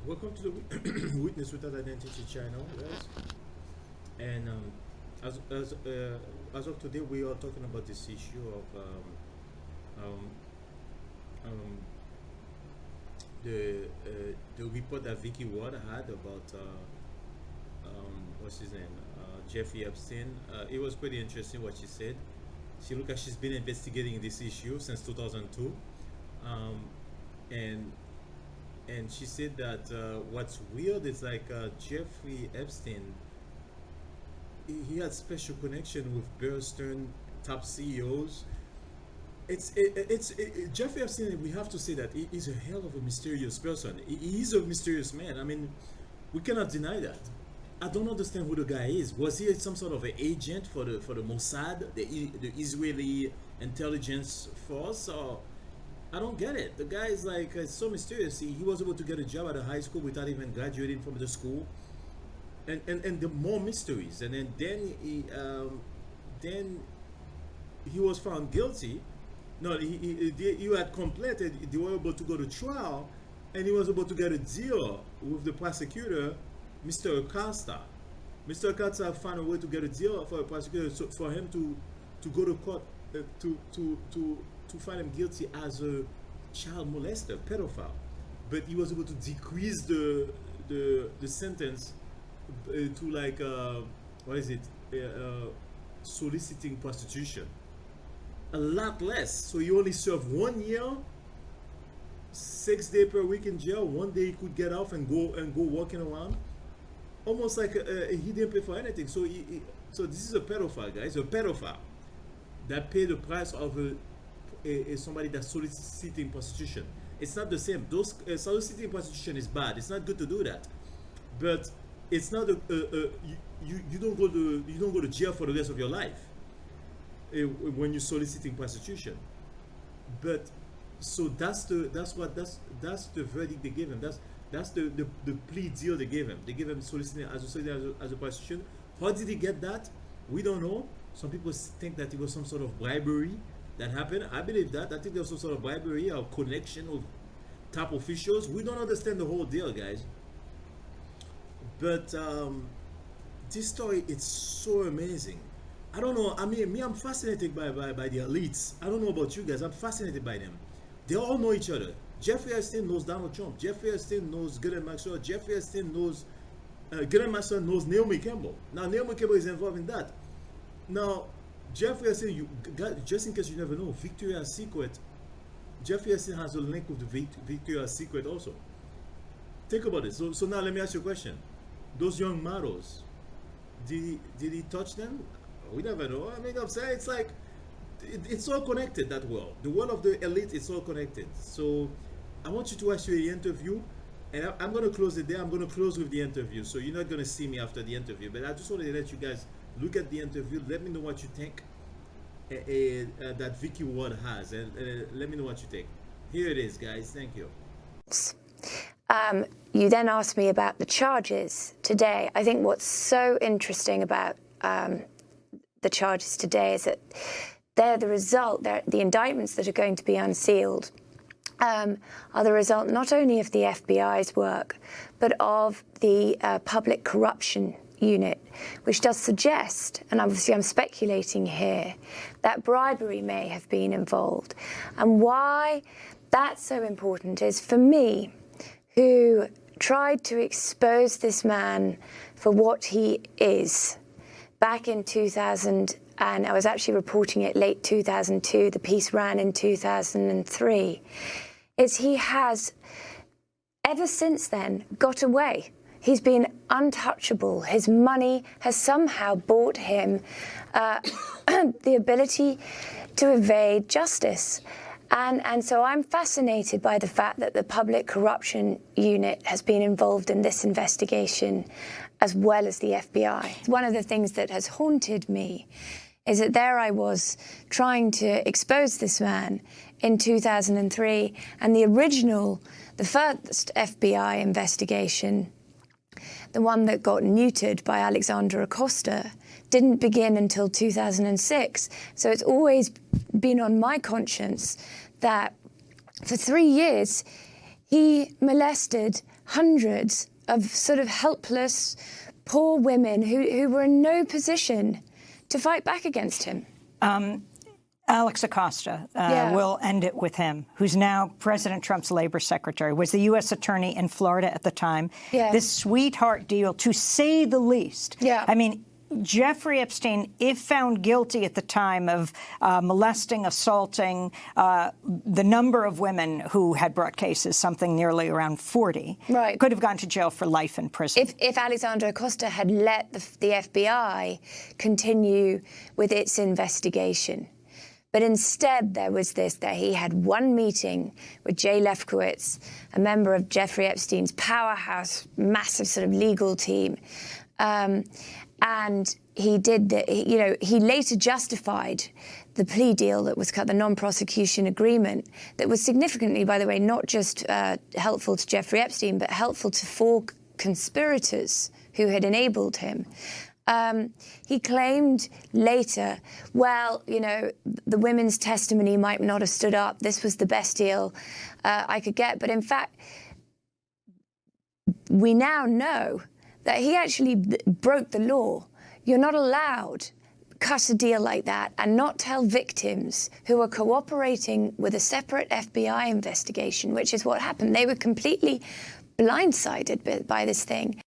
Welcome to the Witness Without Identity channel, guys. And as of today, we are talking about this issue of um, um, the report that Vicky Ward had about what's his name, Jeffrey Epstein. It was pretty interesting what she said. She looked like she's been investigating this issue since 2002, um, and and she said that what's weird is like Jeffrey Epstein, he had special connection with Bear Stearn top CEOs. Jeffrey Epstein. We have to say that he is a hell of a mysterious person. He is a mysterious man. I mean, we cannot deny that. I don't understand who the guy is. Was he some sort of an agent for the Mossad, the Israeli intelligence force, or I don't get it. The guy is like so mysterious. He was able to get a job at a high school without even graduating from the school, and the more mysteries. And then he was found guilty. No, he had completed. They were able to go to trial, and he was able to get a deal with the prosecutor, Mr. Acosta. Mr. Acosta found a way to get a deal for a prosecutor, so for him to go to court to find him guilty as a child molester, pedophile. But he was able to decrease the sentence to like what is it? Soliciting prostitution. A lot less. So he only served 1 year, 6 days per week in jail. 1 day he could get off and go walking around, almost like he didn't pay for anything. So this is a pedophile, guys. A pedophile that paid the price of somebody that's soliciting prostitution. It's not the same. Those soliciting prostitution is bad. It's not good to do that, but it's not you don't go to jail for the rest of your life when you're soliciting prostitution. But so that's the verdict they gave him. That's the plea deal they gave him. They gave him soliciting as a prostitution. How did he get that? We don't know. Some people think that it was some sort of bribery that happened. I believe that. I think there was some sort of bribery or connection with top officials. We don't understand the whole deal, guys. But this story, it's so amazing. I don't know. I mean, I'm fascinated by the elites. I don't know about you guys. I'm fascinated by them. They all know each other. Jeffrey Epstein knows Donald Trump. Jeffrey Epstein knows Ghislain Maxwell. Jeffrey Epstein knows Ghislain Maxwell knows Naomi Campbell. Now Naomi Campbell is involved in that. Now Jeffrey Epstein, just in case you never know, Victoria's Secret. Jeffrey Epstein has a link with the Victoria's Secret also. Think about it. So now let me ask you a question. Those young models, did he touch them? We never know. I mean, I'm saying it's like it's all connected. That world, the world of the elite, it's all connected. So I want you to watch the interview, and I'm going to close it there. I'm going to close with the interview, so you're not going to see me after the interview. But I just wanted to let you guys look at the interview. Let me know what you think that Vicky Ward has, and let me know what you think. Here it is, guys. Thank you. You then asked me about the charges today. I think what's so interesting about the charges today is that they're the result, the indictments that are going to be unsealed are the result not only of the FBI's work, but of the public corruption unit, which does suggest, and obviously I'm speculating here, that bribery may have been involved. And why that's so important is for me, who tried to expose this man for what he is back in 2000, and I was actually reporting it late 2002, the piece ran in 2003, is he has, ever since then, got away. He's been untouchable. His money has somehow bought him the ability to evade justice. And so I'm fascinated by the fact that the public corruption unit has been involved in this investigation as well as the FBI. One of the things that has haunted me is that there I was trying to expose this man in 2003, and the first FBI investigation, the one that got neutered by Alexander Acosta, didn't begin until 2006. So it's always been on my conscience that for 3 years he molested hundreds of sort of helpless, poor women who were in no position to fight back against him. Alex Acosta, we'll end it with him, who's now President Trump's labor secretary, was the U.S. attorney in Florida at the time. Yeah. This sweetheart deal, to say the least. Yeah. I mean, Jeffrey Epstein, if found guilty at the time of molesting, assaulting the number of women who had brought cases, something nearly around 40, right, could have gone to jail for life in prison. If Alexander Acosta had let the FBI continue with its investigation. But instead, there was this, that he had one meeting with Jay Lefkowitz, a member of Jeffrey Epstein's powerhouse, massive sort of legal team. And he did, he later justified the plea deal that was cut, the non-prosecution agreement, that was significantly, by the way, not just helpful to Jeffrey Epstein, but helpful to 4 conspirators who had enabled him. He claimed later, well, the women's testimony might not have stood up. This was the best deal I could get. But in fact, we now know that he actually broke the law. You're not allowed to cut a deal like that and not tell victims who are cooperating with a separate FBI investigation, which is what happened. They were completely blindsided by this thing.